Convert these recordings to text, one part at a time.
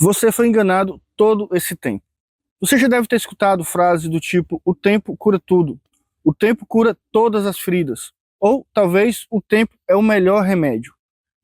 Você foi enganado todo esse tempo. Você já deve ter escutado frases do tipo: o tempo cura tudo, o tempo cura todas as feridas, ou talvez o tempo é o melhor remédio.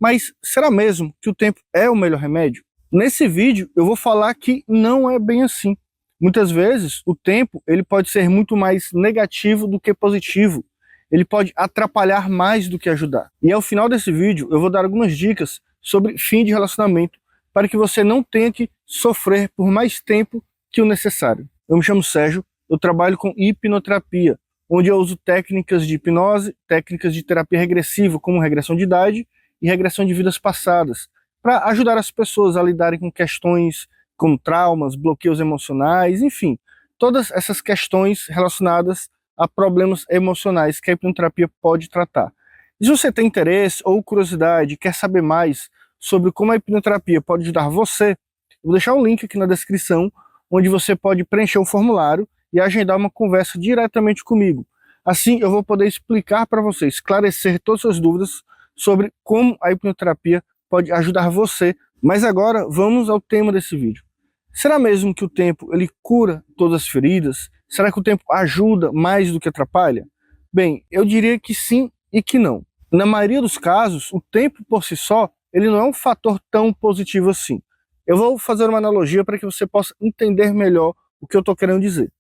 Mas será mesmo que o tempo é o melhor remédio? Nesse vídeo eu vou falar que não é bem assim. Muitas vezes o tempo ele pode ser muito mais negativo do que positivo. Ele pode atrapalhar mais do que ajudar. E ao final desse vídeo eu vou dar algumas dicas sobre fim de relacionamento para que você não tenha que sofrer por mais tempo que o necessário. Eu me chamo Sérgio, eu trabalho com hipnoterapia, onde eu uso técnicas de hipnose, técnicas de terapia regressiva, como regressão de idade e regressão de vidas passadas, para ajudar as pessoas a lidarem com questões como traumas, bloqueios emocionais, enfim, todas essas questões relacionadas a problemas emocionais que a hipnoterapia pode tratar. E se você tem interesse ou curiosidade, quer saber mais sobre como a hipnoterapia pode ajudar você, eu vou deixar um link aqui na descrição, onde você pode preencher um formulário e agendar uma conversa diretamente comigo. Assim eu vou poder explicar para você, esclarecer todas as suas dúvidas sobre como a hipnoterapia pode ajudar você. Mas agora vamos ao tema desse vídeo. Será mesmo que o tempo ele cura todas as feridas? Será que o tempo ajuda mais do que atrapalha? Bem, eu diria que sim e que não. Na maioria dos casos, o tempo por si só, ele não é um fator tão positivo assim. Eu vou fazer uma analogia para que você possa entender melhor o que eu estou querendo dizer.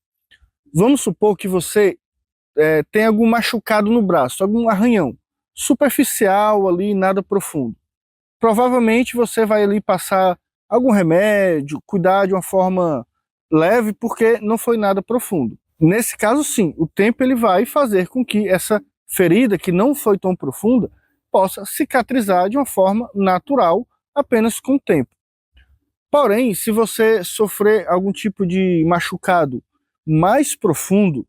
Vamos supor que você tem algum machucado no braço, algum arranhão, superficial ali, nada profundo. Provavelmente você vai ali passar algum remédio, cuidar de uma forma leve, porque não foi nada profundo. Nesse caso sim, o tempo ele vai fazer com que essa ferida, que não foi tão profunda, possa cicatrizar de uma forma natural, apenas com o tempo. Porém, se você sofrer algum tipo de machucado mais profundo,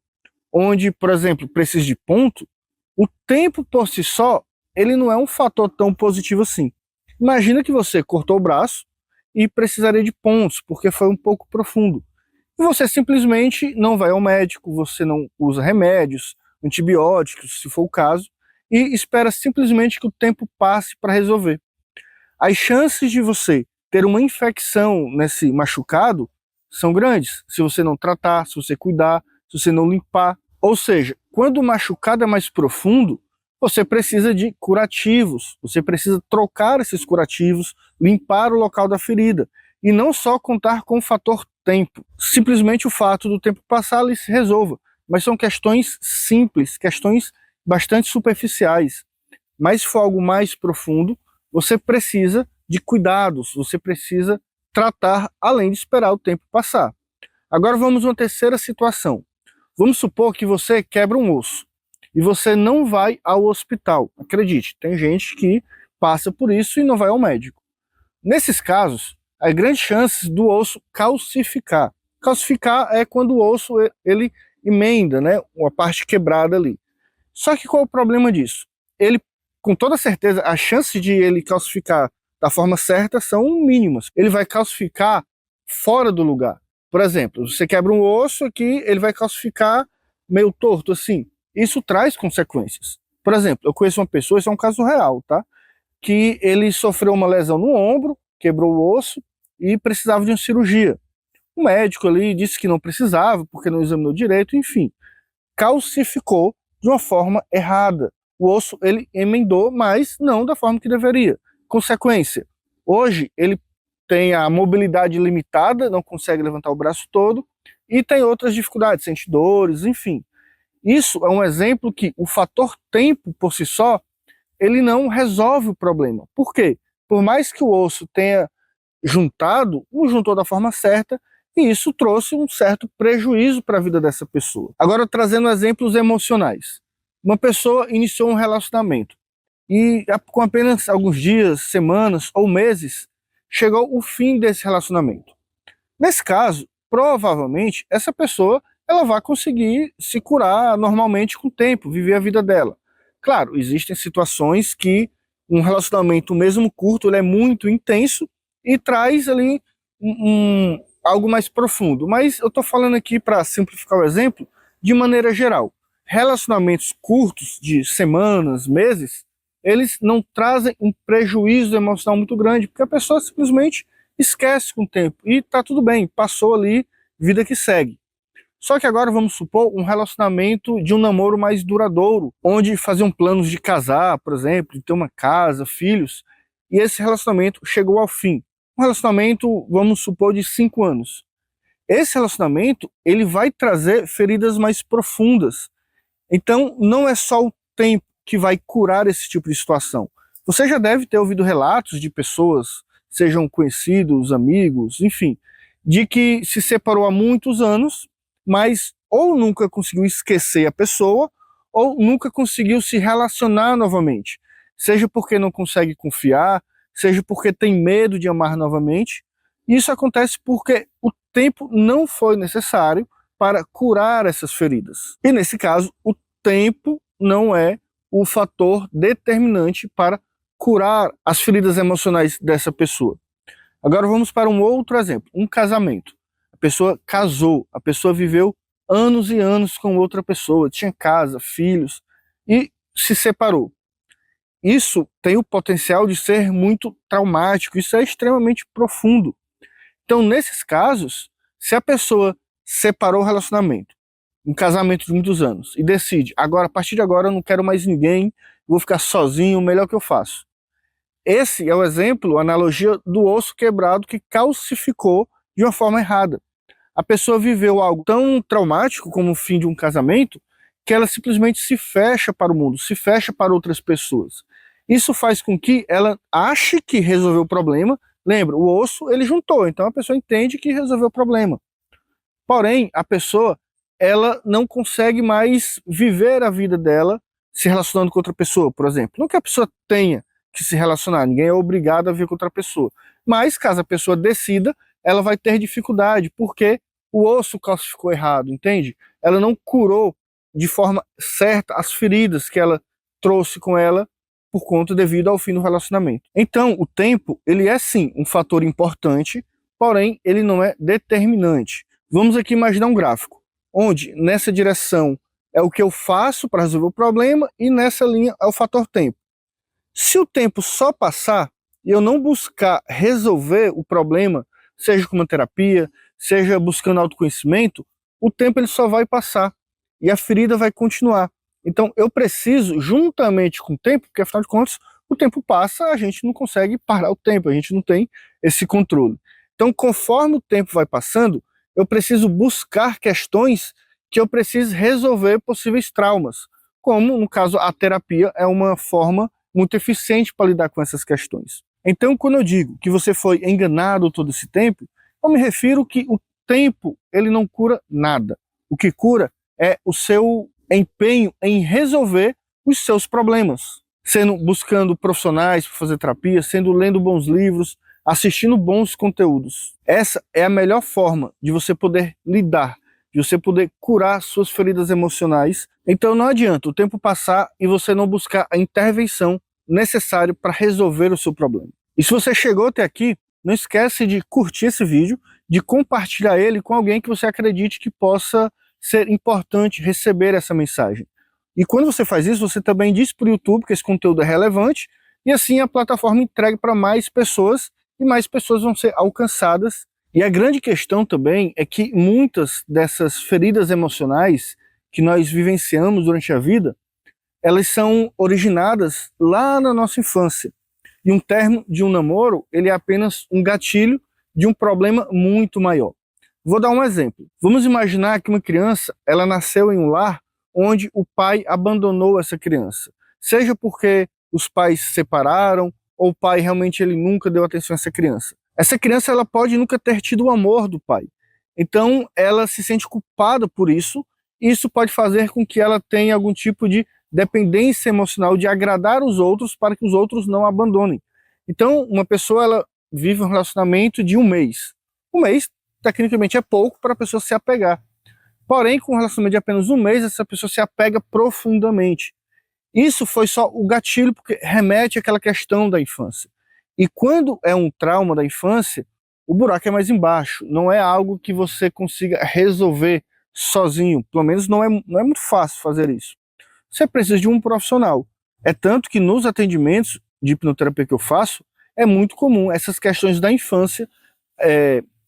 onde, por exemplo, precisa de ponto, o tempo por si só, ele não é um fator tão positivo assim. Imagina que você cortou o braço e precisaria de pontos, porque foi um pouco profundo. E você simplesmente não vai ao médico, você não usa remédios, antibióticos, se for o caso, e espera simplesmente que o tempo passe para resolver. As chances de você ter uma infecção nesse machucado são grandes, se você não tratar, se você cuidar, se você não limpar. Ou seja, quando o machucado é mais profundo, você precisa de curativos, você precisa trocar esses curativos, limpar o local da ferida, e não só contar com o fator tempo. Simplesmente o fato do tempo passar ali se resolva, mas são questões simples, questões bastante superficiais. Mas se for algo mais profundo, você precisa de cuidados, você precisa tratar além de esperar o tempo passar. Agora vamos a uma terceira situação. Vamos supor que você quebra um osso e você não vai ao hospital. Acredite, tem gente que passa por isso e não vai ao médico. Nesses casos, há grandes chances do osso calcificar. Calcificar é quando o osso ele emenda, né, uma parte quebrada ali. Só que qual é o problema disso? Ele, com toda certeza, a chance de ele calcificar da forma certa são mínimas. Ele vai calcificar fora do lugar. Por exemplo, você quebra um osso aqui, ele vai calcificar meio torto assim. Isso traz consequências. Por exemplo, eu conheço uma pessoa, isso é um caso real, tá? Que ele sofreu uma lesão no ombro, quebrou o osso e precisava de uma cirurgia. O médico ali disse que não precisava, porque não examinou direito, enfim. Calcificou de uma forma errada. O osso ele emendou, mas não da forma que deveria. Consequência, hoje ele tem a mobilidade limitada, não consegue levantar o braço todo, e tem outras dificuldades, sente dores, enfim. Isso é um exemplo que o fator tempo por si só, ele não resolve o problema. Por quê? Por mais que o osso tenha juntado, não juntou da forma certa, e isso trouxe um certo prejuízo para a vida dessa pessoa. Agora, trazendo exemplos emocionais. Uma pessoa iniciou um relacionamento, e com apenas alguns dias, semanas ou meses, chegou o fim desse relacionamento. Nesse caso, provavelmente, essa pessoa ela vai conseguir se curar normalmente com o tempo, viver a vida dela. Claro, existem situações que um relacionamento, mesmo curto, ele é muito intenso e traz ali algo mais profundo. Mas eu estou falando aqui, para simplificar o exemplo, de maneira geral. Relacionamentos curtos, de semanas, meses, eles não trazem um prejuízo emocional muito grande, porque a pessoa simplesmente esquece com o tempo e tá tudo bem, passou ali, vida que segue. Só que agora vamos supor um relacionamento de um namoro mais duradouro, onde faziam planos de casar, por exemplo, de ter uma casa, filhos, e esse relacionamento chegou ao fim. Um relacionamento, vamos supor, de 5 anos. Esse relacionamento, ele vai trazer feridas mais profundas. Então, não é só o tempo que vai curar esse tipo de situação. Você já deve ter ouvido relatos de pessoas, sejam conhecidos, amigos, enfim, de que se separou há muitos anos, mas ou nunca conseguiu esquecer a pessoa, ou nunca conseguiu se relacionar novamente. Seja porque não consegue confiar, seja porque tem medo de amar novamente. Isso acontece porque o tempo não foi necessário para curar essas feridas. E nesse caso, o tempo não é o fator determinante para curar as feridas emocionais dessa pessoa. Agora vamos para um outro exemplo, um casamento. A pessoa casou, a pessoa viveu anos e anos com outra pessoa, tinha casa, filhos e se separou. Isso tem o potencial de ser muito traumático, isso é extremamente profundo. Então, nesses casos, se a pessoa separou o relacionamento, um casamento de muitos anos, e decide, agora, a partir de agora eu não quero mais ninguém, vou ficar sozinho, o melhor que eu faço. Esse é o exemplo, a analogia do osso quebrado que calcificou de uma forma errada. A pessoa viveu algo tão traumático como o fim de um casamento, que ela simplesmente se fecha para o mundo, se fecha para outras pessoas. Isso faz com que ela ache que resolveu o problema. Lembra, o osso ele juntou, então a pessoa entende que resolveu o problema. Porém, a pessoa ela não consegue mais viver a vida dela se relacionando com outra pessoa, por exemplo. Não que a pessoa tenha que se relacionar, ninguém é obrigado a vir com outra pessoa. Mas caso a pessoa decida, ela vai ter dificuldade, porque o osso calcificou errado, entende? Ela não curou de forma certa as feridas que ela trouxe com ela por conta devido ao fim do relacionamento. Então, o tempo, ele é sim um fator importante, porém ele não é determinante. Vamos aqui imaginar um gráfico, onde nessa direção é o que eu faço para resolver o problema e nessa linha é o fator tempo. Se o tempo só passar e eu não buscar resolver o problema, seja com uma terapia, seja buscando autoconhecimento, o tempo ele só vai passar e a ferida vai continuar. Então eu preciso, juntamente com o tempo, porque afinal de contas o tempo passa, a gente não consegue parar o tempo, a gente não tem esse controle. Então conforme o tempo vai passando, eu preciso buscar questões que eu preciso resolver possíveis traumas, como no caso a terapia é uma forma muito eficiente para lidar com essas questões. Então, quando eu digo que você foi enganado todo esse tempo, eu me refiro que o tempo ele não cura nada. O que cura é o seu empenho em resolver os seus problemas, sendo buscando profissionais para fazer terapia, sendo lendo bons livros, assistindo bons conteúdos. Essa é a melhor forma de você poder lidar, de você poder curar suas feridas emocionais. Então não adianta o tempo passar e você não buscar a intervenção necessária para resolver o seu problema. E se você chegou até aqui, não esquece de curtir esse vídeo, de compartilhar ele com alguém que você acredite que possa ser importante receber essa mensagem. E quando você faz isso, você também diz para o YouTube que esse conteúdo é relevante e assim a plataforma entrega para mais pessoas e mais pessoas vão ser alcançadas. E a grande questão também é que muitas dessas feridas emocionais que nós vivenciamos durante a vida, elas são originadas lá na nossa infância. E um término de um namoro, ele é apenas um gatilho de um problema muito maior. Vou dar um exemplo. Vamos imaginar que uma criança, ela nasceu em um lar onde o pai abandonou essa criança. Seja porque os pais se separaram, ou o pai realmente ele nunca deu atenção a essa criança. Essa criança ela pode nunca ter tido o amor do pai. Então ela se sente culpada por isso, e isso pode fazer com que ela tenha algum tipo de dependência emocional de agradar os outros para que os outros não a abandonem. Então uma pessoa ela vive um relacionamento de um mês. Um mês tecnicamente é pouco para a pessoa se apegar. Porém, com um relacionamento de apenas um mês, essa pessoa se apega profundamente. Isso foi só o gatilho, porque remete àquela questão da infância. E quando é um trauma da infância, o buraco é mais embaixo. Não é algo que você consiga resolver sozinho. Pelo menos não é muito fácil fazer isso. Você precisa de um profissional. É tanto que nos atendimentos de hipnoterapia que eu faço, é muito comum essas questões da infância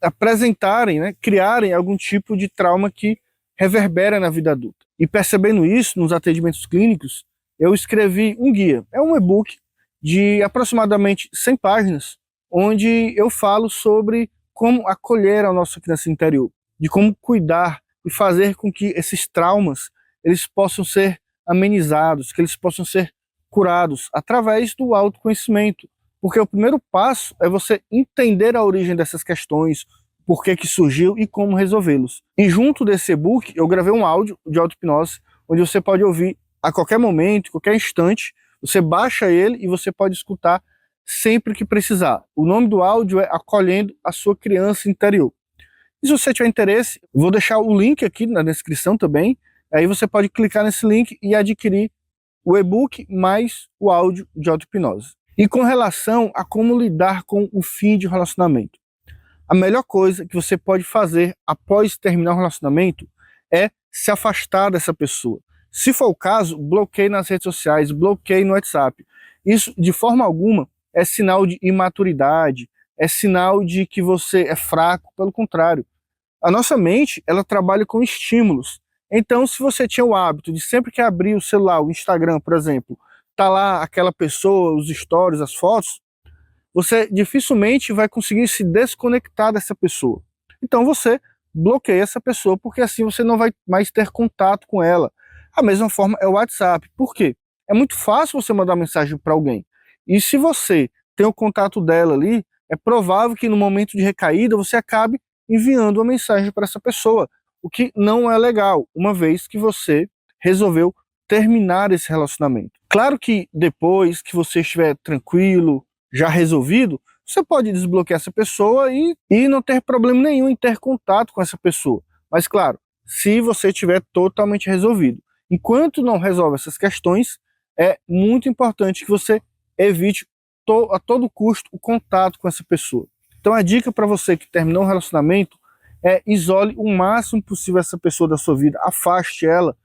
apresentarem, né, criarem algum tipo de trauma que reverbera na vida adulta. E percebendo isso nos atendimentos clínicos, eu escrevi um guia, é um e-book de aproximadamente 100 páginas, onde eu falo sobre como acolher a nossa criança interior, de como cuidar e fazer com que esses traumas eles possam ser amenizados, que eles possam ser curados através do autoconhecimento. Porque o primeiro passo é você entender a origem dessas questões, por que surgiu e como resolvê-los. E junto desse e-book, eu gravei um áudio de auto-hipnose, onde você pode ouvir a qualquer momento, qualquer instante, você baixa ele e você pode escutar sempre que precisar. O nome do áudio é Acolhendo a Sua Criança Interior. E se você tiver interesse, vou deixar o link aqui na descrição também, aí você pode clicar nesse link e adquirir o e-book mais o áudio de auto-hipnose. E com relação a como lidar com o fim de um relacionamento, a melhor coisa que você pode fazer após terminar o relacionamento é se afastar dessa pessoa. Se for o caso, bloqueie nas redes sociais, bloqueie no WhatsApp. Isso, de forma alguma, é sinal de imaturidade, é sinal de que você é fraco, pelo contrário. A nossa mente, ela trabalha com estímulos. Então, se você tinha o hábito de sempre que abrir o celular, o Instagram, por exemplo, tá lá aquela pessoa, os stories, as fotos, você dificilmente vai conseguir se desconectar dessa pessoa. Então você bloqueia essa pessoa, porque assim você não vai mais ter contato com ela. A mesma forma é o WhatsApp. Por quê? É muito fácil você mandar mensagem para alguém. E se você tem o contato dela ali, é provável que no momento de recaída você acabe enviando uma mensagem para essa pessoa, o que não é legal, uma vez que você resolveu terminar esse relacionamento. Claro que depois que você estiver tranquilo, já resolvido, você pode desbloquear essa pessoa e não ter problema nenhum em ter contato com essa pessoa. Mas claro, se você estiver totalmente resolvido. Enquanto não resolve essas questões, é muito importante que você evite a todo custo o contato com essa pessoa. Então a dica para você que terminou um relacionamento é isole o máximo possível essa pessoa da sua vida, afaste ela,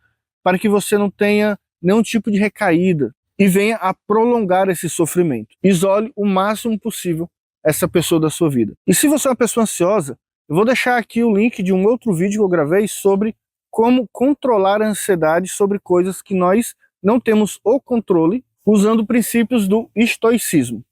para que você não tenha nenhum tipo de recaída e venha a prolongar esse sofrimento. Isole o máximo possível essa pessoa da sua vida. E se você é uma pessoa ansiosa, eu vou deixar aqui o link de um outro vídeo que eu gravei sobre como controlar a ansiedade sobre coisas que nós não temos o controle, usando princípios do estoicismo.